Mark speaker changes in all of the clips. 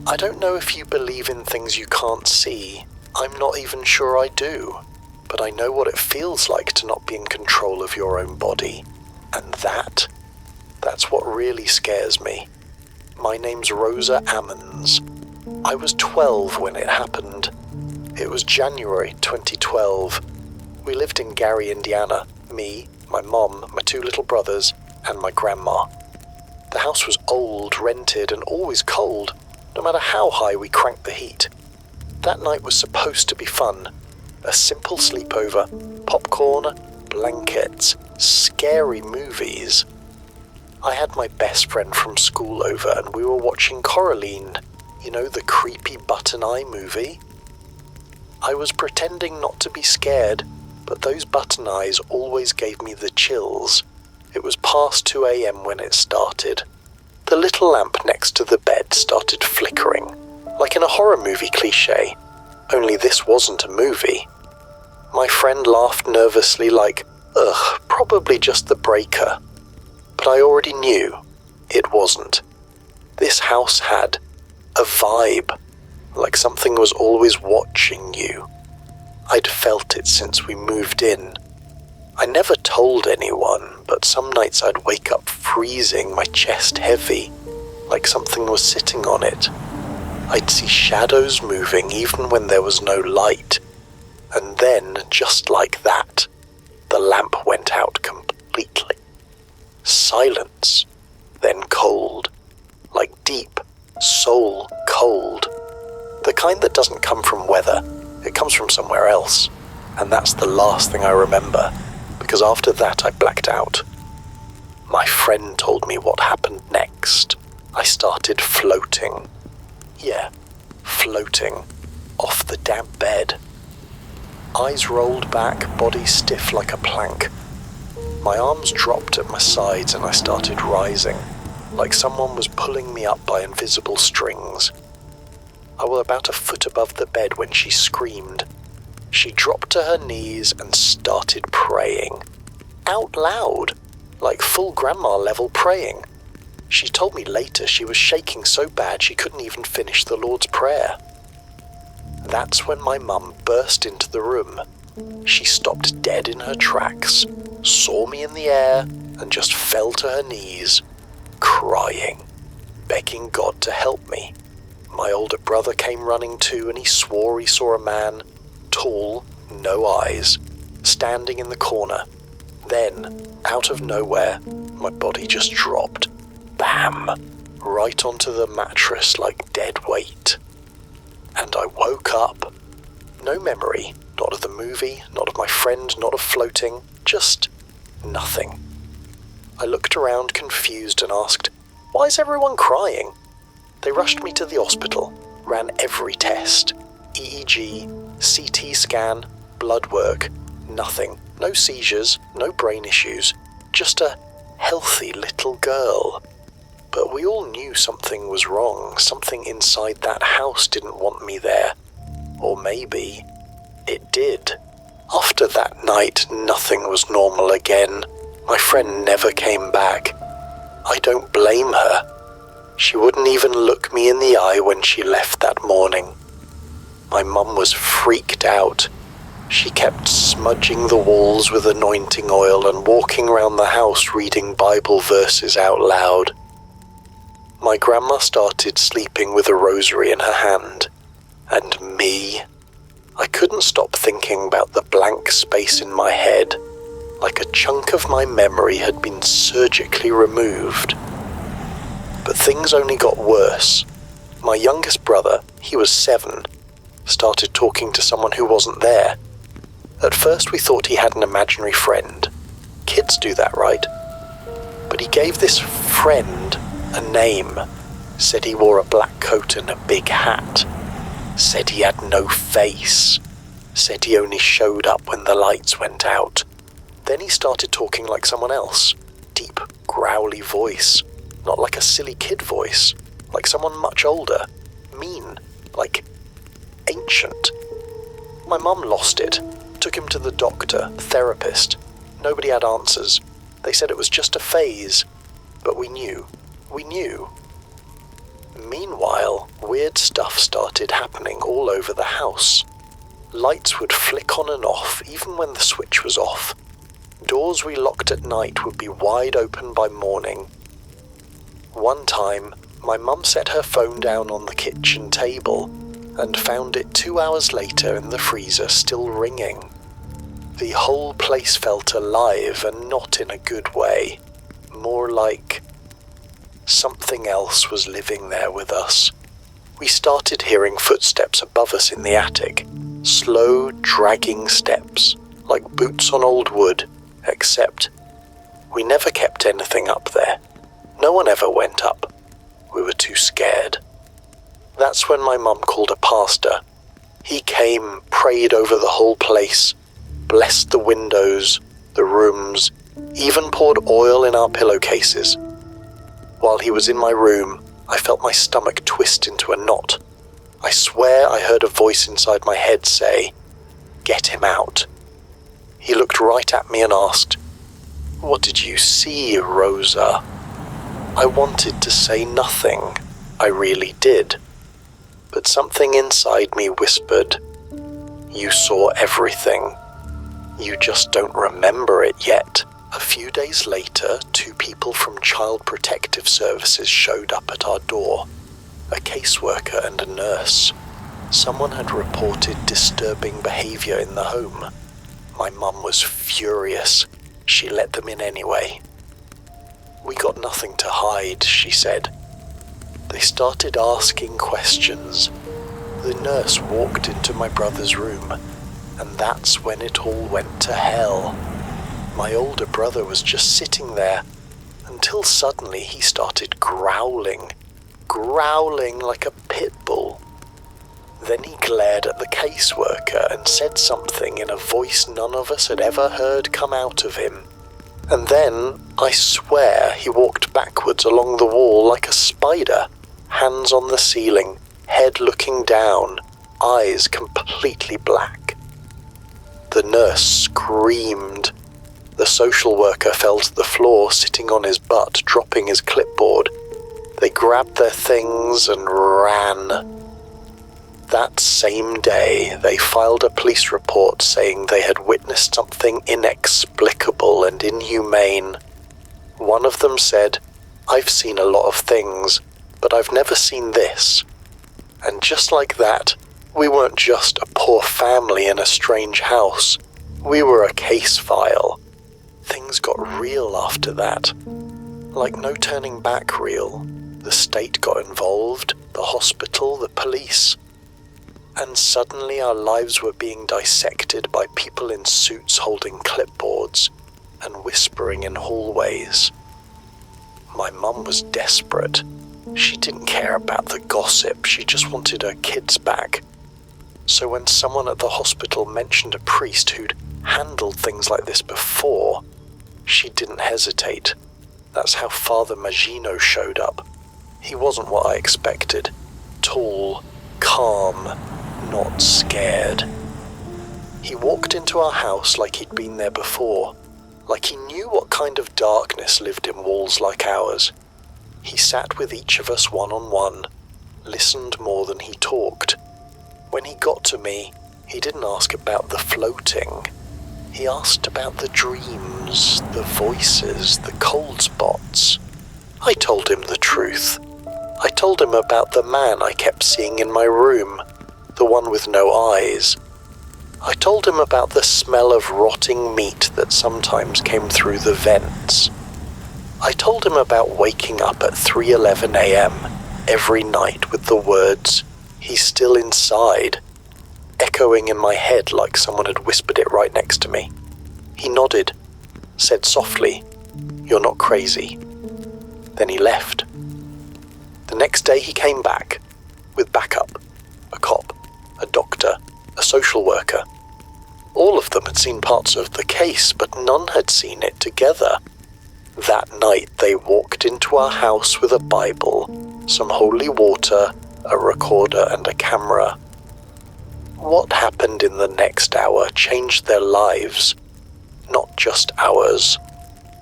Speaker 1: I don't know if you believe in things you can't see. I'm not even sure I do. But I know what it feels like to not be in control of your own body. And that's what really scares me. My name's Rosa Ammons. I was 12 when it happened. It was January 2012. We lived in Gary, Indiana. Me, my mom, my 2 little brothers, and my grandma. The house was old, rented, and always cold, no matter how high we cranked the heat. That night was supposed to be fun. A simple sleepover, popcorn, blankets, scary movies. I had my best friend from school over and we were watching Coraline, you know, the creepy button eye movie. I was pretending not to be scared, but those button eyes always gave me the chills. It was past 2 a.m. when it started. The little lamp next to the bed started flickering, like in a horror movie cliche, only this wasn't a movie. My friend laughed nervously like, ugh, probably just the breaker. But I already knew it wasn't. This house had a vibe, like something was always watching you. I'd felt it since we moved in. I never told anyone, but some nights I'd wake up freezing, my chest heavy, like something was sitting on it. I'd see shadows moving even when there was no light. And then, just like that, the lamp went out completely. Silence, then cold, like deep, soul cold. The kind that doesn't come from weather, it comes from somewhere else. And that's the last thing I remember, because after that I blacked out. My friend told me what happened next. I started floating. Yeah, floating, off the damp bed. Eyes rolled back, body stiff like a plank. My arms dropped at my sides and I started rising, like someone was pulling me up by invisible strings. I was about a foot above the bed when she screamed. She dropped to her knees and started praying. Out loud, like full grandma level praying. She told me later she was shaking so bad she couldn't even finish the Lord's Prayer. That's when my mum burst into the room. She stopped dead in her tracks, saw me in the air, and just fell to her knees, crying, begging God to help me. My older brother came running too, and he swore he saw a man, tall, no eyes, standing in the corner. Then, out of nowhere, my body just dropped. Bam! Right onto the mattress like dead weight. And I woke up. No memory, not of the movie, not of my friend, not of floating, just nothing. I looked around confused and asked, "Why is everyone crying?" They rushed me to the hospital, ran every test, EEG, CT scan, blood work, nothing. No seizures, no brain issues, just a healthy little girl. But we all knew something was wrong. Something inside that house didn't want me there. Or maybe it did. After that night, nothing was normal again. My friend never came back. I don't blame her. She wouldn't even look me in the eye when she left that morning. My mum was freaked out. She kept smudging the walls with anointing oil and walking around the house reading Bible verses out loud. My grandma started sleeping with a rosary in her hand. And me? I couldn't stop thinking about the blank space in my head, like a chunk of my memory had been surgically removed. But things only got worse. My youngest brother, he was 7, started talking to someone who wasn't there. At first we thought he had an imaginary friend. Kids do that, right? But he gave this friend a name, said he wore a black coat and a big hat, said he had no face, said he only showed up when the lights went out. Then he started talking like someone else, deep, growly voice, not like a silly kid voice, like someone much older, mean, like ancient. My mum lost it, took him to the doctor, therapist. Nobody had answers. They said it was just a phase. But we knew. Meanwhile, weird stuff started happening all over the house. Lights would flick on and off even when the switch was off. Doors we locked at night would be wide open by morning. One time, my mum set her phone down on the kitchen table and found it 2 hours later in the freezer still ringing. The whole place felt alive and not in a good way. More like something else was living there with us. We started hearing footsteps above us in the attic. Slow, dragging steps, like boots on old wood, except we never kept anything up there. No one ever went up. We were too scared. That's when my mum called a pastor. He came, prayed over the whole place, blessed the windows, the rooms, even poured oil in our pillowcases. While he was in my room, I felt my stomach twist into a knot. I swear I heard a voice inside my head say, "Get him out." He looked right at me and asked, "What did you see, Rosa?" I wanted to say nothing. I really did. But something inside me whispered, "You saw everything. You just don't remember it yet." A few days later, 2 people from Child Protective Services showed up at our door. A caseworker and a nurse. Someone had reported disturbing behavior in the home. My mum was furious. She let them in anyway. "We got nothing to hide," she said. They started asking questions. The nurse walked into my brother's room, and that's when it all went to hell. My older brother was just sitting there, until suddenly he started growling like a pit bull. Then he glared at the caseworker and said something in a voice none of us had ever heard come out of him. And then, I swear, he walked backwards along the wall like a spider, hands on the ceiling, head looking down, eyes completely black. The nurse screamed. The social worker fell to the floor, sitting on his butt, dropping his clipboard. They grabbed their things and ran. That same day, they filed a police report saying they had witnessed something inexplicable and inhumane. One of them said, "I've seen a lot of things, but I've never seen this." And just like that, we weren't just a poor family in a strange house. We were a case file. Things got real after that. Like no turning back real. The state got involved, the hospital, the police. And suddenly our lives were being dissected by people in suits holding clipboards and whispering in hallways. My mum was desperate. She didn't care about the gossip, she just wanted her kids back. So when someone at the hospital mentioned a priest who'd handled things like this before, she didn't hesitate. That's how Father Magino showed up. He wasn't what I expected. Tall, calm, not scared. He walked into our house like he'd been there before, like he knew what kind of darkness lived in walls like ours. He sat with each of us one-on-one, listened more than he talked. When he got to me, he didn't ask about the floating. He asked about the dreams, the voices, the cold spots. I told him the truth. I told him about the man I kept seeing in my room, the one with no eyes. I told him about the smell of rotting meat that sometimes came through the vents. I told him about waking up at 3:11 a.m. every night with the words, "He's still inside," echoing in my head like someone had whispered it right next to me. He nodded, said softly, "You're not crazy." Then he left. The next day he came back, with backup, a cop, a doctor, a social worker. All of them had seen parts of the case, but none had seen it together. That night they walked into our house with a Bible, some holy water, a recorder and a camera. What happened in the next hour changed their lives, not just ours.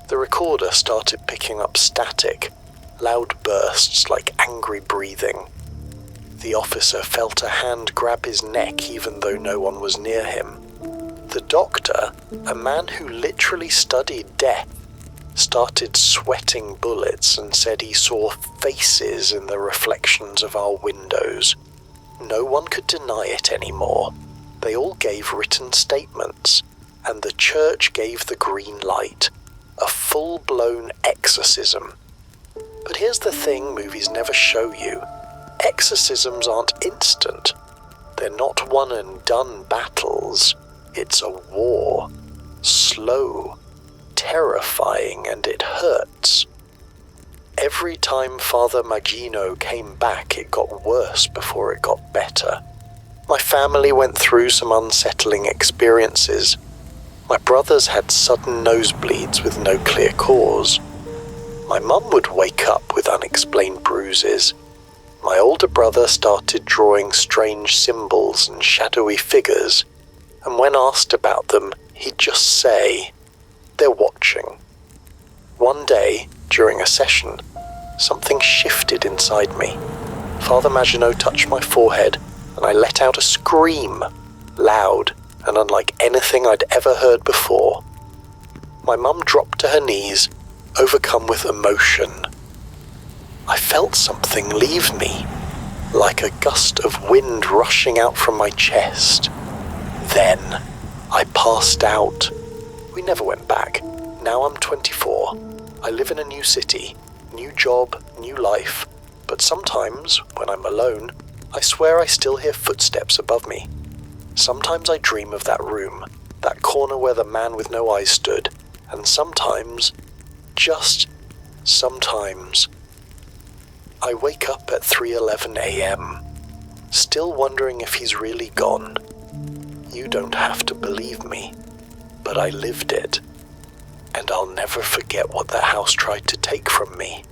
Speaker 1: The recorder started picking up static, loud bursts like angry breathing. The officer felt a hand grab his neck even though no one was near him. The doctor, a man who literally studied death, started sweating bullets and said he saw faces in the reflections of our windows. No one could deny it anymore. They all gave written statements, and the church gave the green light. A full-blown exorcism. But here's the thing movies never show you. Exorcisms aren't instant. They're not one-and-done battles. It's a war. Slow, terrifying, and it hurts. Every time Father Magino came back, it got worse before it got better. My family went through some unsettling experiences. My brothers had sudden nosebleeds with no clear cause. My mum would wake up with unexplained bruises. My older brother started drawing strange symbols and shadowy figures, and when asked about them, he'd just say, "They're watching." One day, during a session, something shifted inside me. Father Maginot touched my forehead, and I let out a scream, loud and unlike anything I'd ever heard before. My mum dropped to her knees, overcome with emotion. I felt something leave me, like a gust of wind rushing out from my chest. Then, I passed out. We never went back. Now I'm 24. I live in a new city, new job, new life, but sometimes, when I'm alone, I swear I still hear footsteps above me. Sometimes I dream of that room, that corner where the man with no eyes stood, and sometimes, just sometimes, I wake up at 3:11 a.m., still wondering if he's really gone. You don't have to believe me, but I lived it, and I'll never forget what that house tried to take from me.